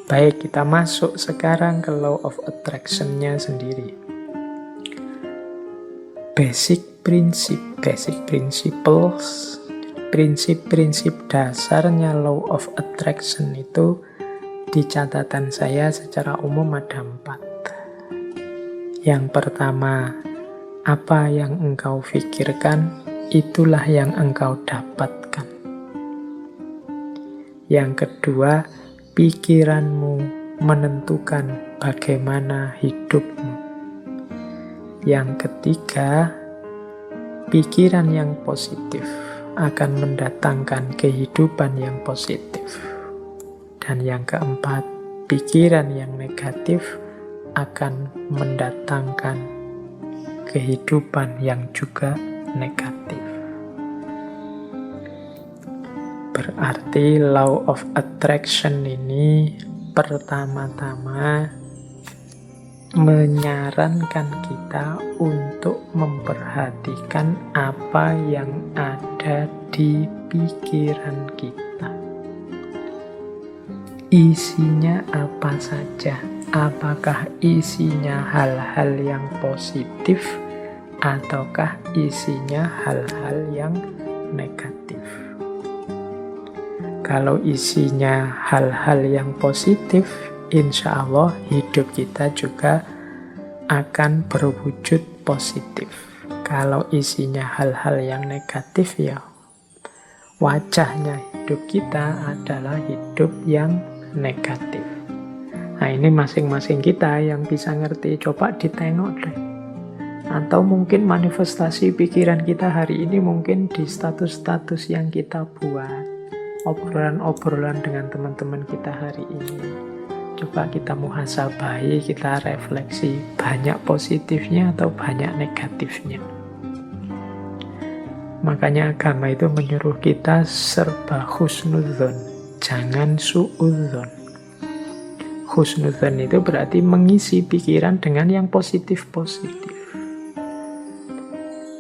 Baik, kita masuk sekarang ke law of attraction-nya sendiri. Basic principles, prinsip-prinsip dasarnya law of attraction itu di catatan saya secara umum ada 4. Yang pertama, apa yang engkau pikirkan, itulah yang engkau dapatkan. Yang kedua, pikiranmu menentukan bagaimana hidupmu. Yang ketiga, pikiran yang positif akan mendatangkan kehidupan yang positif. Dan yang keempat, pikiran yang negatif akan mendatangkan kehidupan yang juga negatif. Berarti law of attraction ini pertama-tama menyarankan kita untuk memperhatikan apa yang ada di pikiran kita. Isinya apa saja? Apakah isinya hal-hal yang positif ataukah isinya hal-hal yang negatif? Kalau isinya hal-hal yang positif, insya Allah hidup kita juga akan berwujud positif. Kalau isinya hal-hal yang negatif, ya wajahnya hidup kita adalah hidup yang negatif. Nah, ini masing-masing kita yang bisa ngerti. Coba ditengok deh. Atau mungkin manifestasi pikiran kita hari ini mungkin di status-status yang kita buat. Obrolan-obrolan dengan teman-teman kita hari ini. Coba kita muhasabahi, kita refleksi. Banyak positifnya atau banyak negatifnya. Makanya agama itu menyuruh kita serba husnudzon. Jangan suudzon. Husnudzon itu berarti mengisi pikiran dengan yang positif-positif.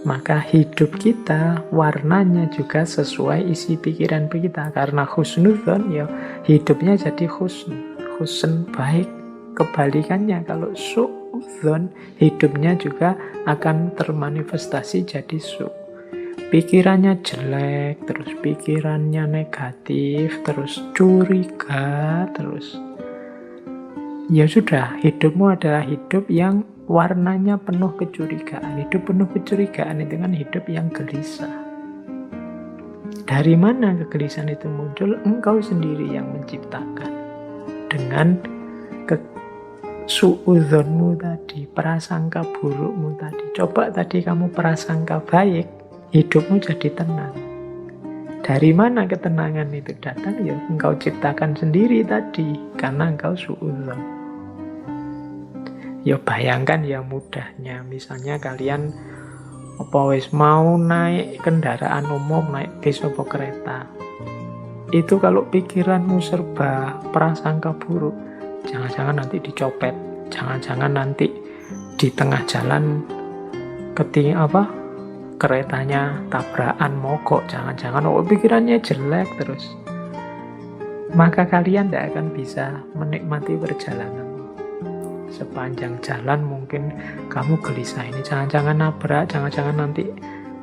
Maka hidup kita warnanya juga sesuai isi pikiran kita. Karena husnudzon, ya hidupnya jadi husn baik. Kebalikannya kalau suudzon, hidupnya juga akan termanifestasi jadi su. Pikirannya jelek, terus pikirannya negatif, terus curiga, terus ya sudah, hidupmu adalah hidup yang warnanya penuh kecurigaan. Hidup penuh kecurigaan itu kan hidup yang gelisah. Dari mana kegelisahan itu muncul? Engkau sendiri yang menciptakan. Dengan suudzonmu tadi, prasangka burukmu tadi. Coba tadi kamu prasangka baik, hidupmu jadi tenang. Dari mana ketenangan itu datang? Ya engkau ciptakan sendiri tadi, karena engkau suudzon. Ya bayangkan ya mudahnya, misalnya kalian mau naik kendaraan umum, naik bis atau kereta. Itu kalau pikiranmu serba prasangka buruk, jangan-jangan nanti dicopet, jangan-jangan nanti di tengah jalan keretanya tabrakan mogok, jangan-jangan pikirannya jelek terus. Maka kalian tidak akan bisa menikmati perjalanan. Sepanjang jalan mungkin kamu gelisah, ini jangan-jangan nabrak, jangan-jangan nanti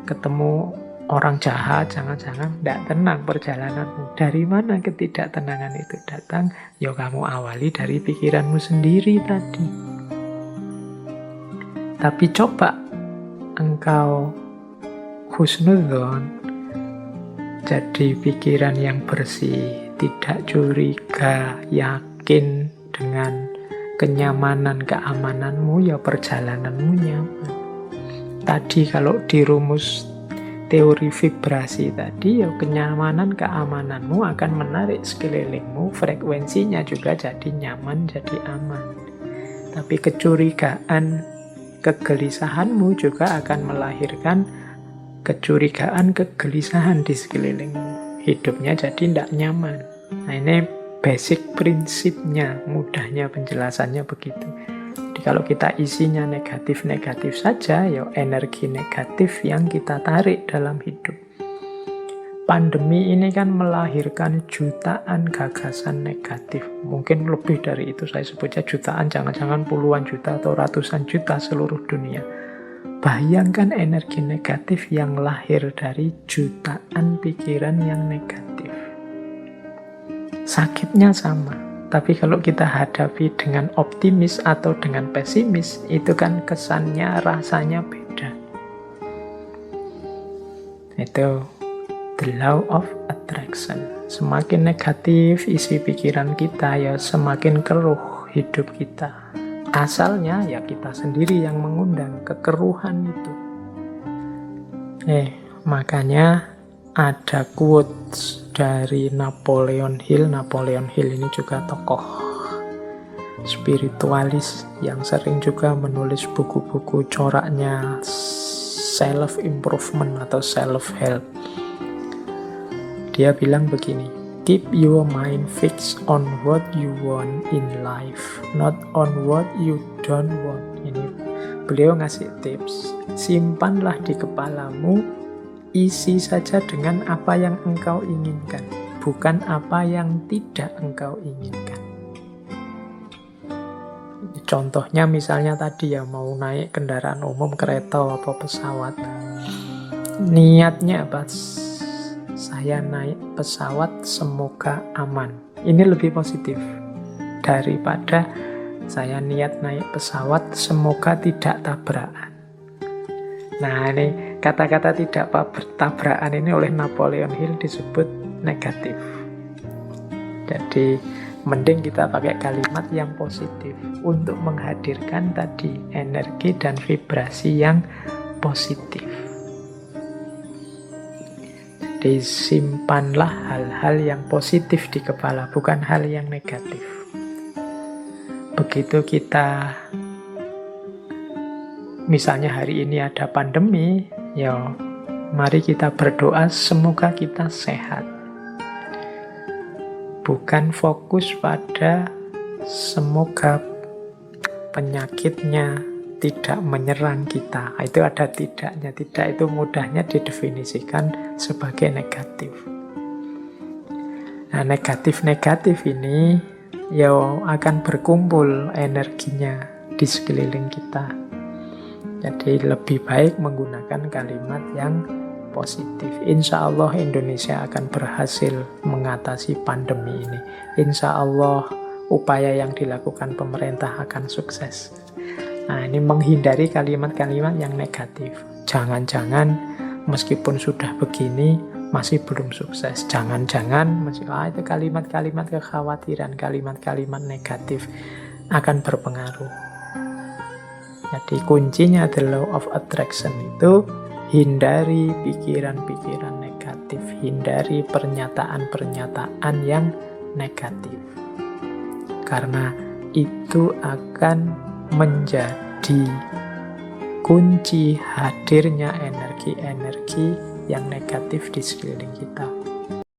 ketemu orang jahat, jangan-jangan tidak tenang perjalananmu. Dari mana ketidaktenangan itu datang? Ya kamu awali dari pikiranmu sendiri tadi. Tapi coba engkau husnudzon, jadi pikiran yang bersih, tidak curiga, yakin dengan kenyamanan, keamananmu, ya perjalananmu nyaman. Tadi kalau di rumus teori vibrasi tadi, ya kenyamanan, keamananmu akan menarik sekelilingmu, frekuensinya juga jadi nyaman, jadi aman. Tapi kecurigaan, kegelisahanmu juga akan melahirkan kecurigaan, kegelisahan di sekelilingmu. Hidupnya jadi tidak nyaman. Nah, ini basic prinsipnya, mudahnya penjelasannya begitu. Jadi kalau kita isinya negatif-negatif saja, ya energi negatif yang kita tarik dalam hidup. pandemi ini kan melahirkan jutaan gagasan negatif. Mungkin lebih dari itu, saya sebutnya jutaan, jangan-jangan puluhan juta atau ratusan juta seluruh dunia. Bayangkan energi negatif yang lahir dari jutaan pikiran yang negatif. Sakitnya sama, tapi kalau kita hadapi dengan optimis atau dengan pesimis, itu kan kesannya, rasanya beda. Itu the law of attraction. Semakin negatif isi pikiran kita, ya semakin keruh hidup kita. Asalnya ya kita sendiri yang mengundang kekeruhan itu. Makanya ada quotes dari Napoleon Hill. Napoleon Hill ini juga tokoh spiritualis yang sering juga menulis buku-buku coraknya self-improvement atau self-help. Dia bilang begini, keep your mind fixed on what you want in life, not on what you don't want. Ini beliau ngasih tips, simpanlah di kepalamu, isi saja dengan apa yang engkau inginkan, bukan apa yang tidak engkau inginkan. Contohnya misalnya tadi ya, mau naik kendaraan umum, kereta atau pesawat. Niatnya apa? Saya naik pesawat semoga aman. Ini lebih positif daripada saya niat naik pesawat semoga tidak tabrakan. Nah, ini kata-kata tidak tabrakan ini oleh Napoleon Hill disebut negatif. Jadi mending kita pakai kalimat yang positif untuk menghadirkan tadi energi dan vibrasi yang positif. Jadi simpanlah hal-hal yang positif di kepala, bukan hal yang negatif. Begitu kita, misalnya hari ini ada pandemi, ya mari kita berdoa semoga kita sehat. Bukan fokus pada semoga penyakitnya tidak menyerang kita. Itu ada tidaknya. Tidak itu mudahnya didefinisikan sebagai negatif. Nah, negatif-negatif ini ya akan berkumpul energinya di sekeliling kita. Jadi lebih baik menggunakan kalimat yang positif. Insya Allah Indonesia akan berhasil mengatasi pandemi ini. Insya Allah upaya yang dilakukan pemerintah akan sukses. Nah, ini menghindari kalimat-kalimat yang negatif. Jangan-jangan meskipun sudah begini masih belum sukses. Jangan-jangan itu kalimat-kalimat kekhawatiran, kalimat-kalimat negatif akan berpengaruh. Jadi kuncinya the law of attraction itu hindari pikiran-pikiran negatif, hindari pernyataan-pernyataan yang negatif. Karena itu akan menjadi kunci hadirnya energi-energi yang negatif di sekeliling kita.